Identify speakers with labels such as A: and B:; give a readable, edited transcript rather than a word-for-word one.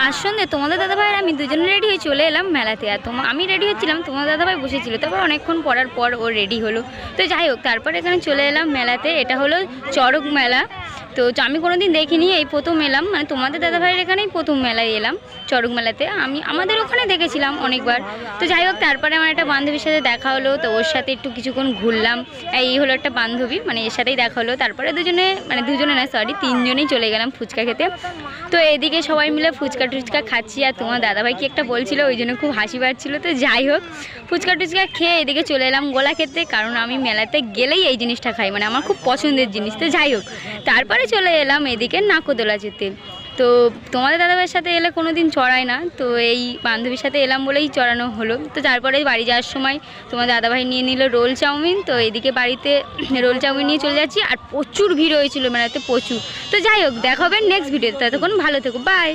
A: আজ সন্ধ্যে তোমাদের দাদাভাই আর আমি দুজনে রেডি হয়ে চলে এলাম মেলাতে। আর আমি রেডি হচ্ছিলাম, তোমাদের দাদাভাই বসেছিল, তারপর অনেকক্ষণ পড়ার পর ও রেডি হলো। তো যাই হোক, তারপর এখানে চলে এলাম মেলাতে। এটা হলো চড়ক মেলা। তো আমি কোনোদিন দেখিনি, এই প্রথম এলাম, মানে তোমাদের দাদাভাইয়ের এখানেই প্রথম মেলায় এলাম চড়ক মেলাতে। আমাদের ওখানে দেখেছিলাম অনেকবার। তো যাই হোক, তারপরে আমার একটা বান্ধবীর সাথে দেখা হলো, তো ওর সাথে একটু কিছুক্ষণ ঘুরলাম। এই হলো একটা বান্ধবী, মানে এর সাথেই দেখা হলো। তারপরে দুজনে না, সরি, তিনজনেই চলে গেলাম ফুচকা খেতে। তো এদিকে সবাই মিলে ফুচকা টুচকা খাচ্ছি, আর তোমার দাদাভাই কি একটা বলছিল, ওই জন্য খুব হাসি পাচ্ছিল। তো যাই হোক, ফুচকা টুচকা খেয়ে এদিকে চলে এলাম গোলা খেতে, কারণ আমি মেলাতে গেলেই এই জিনিসটা খাই, মানে আমার খুব পছন্দের জিনিস। তো যাই হোক, তারপরে চলে এলাম এদিকে নাকোদোলা যেতে। তো তোমাদের দাদাভাইয়ের সাথে এলে কোনো দিন চড়ায় না, তো এই বান্ধবীর সাথে এলাম বলেই চড়ানো হলো। তো তারপরে বাড়ি যাওয়ার সময় তোমার দাদাভাই নিয়ে নিল রোল চাউমিন। তো এদিকে বাড়িতে রোল চাউমিন নিয়ে চলে যাচ্ছি, আর প্রচুর ভিড় হয়েছিল মেলাতে, প্রচুর। তো যাই হোক, দেখা হবে নেক্সট ভিডিওতে, ততক্ষণ ভালো থেকো, বাই।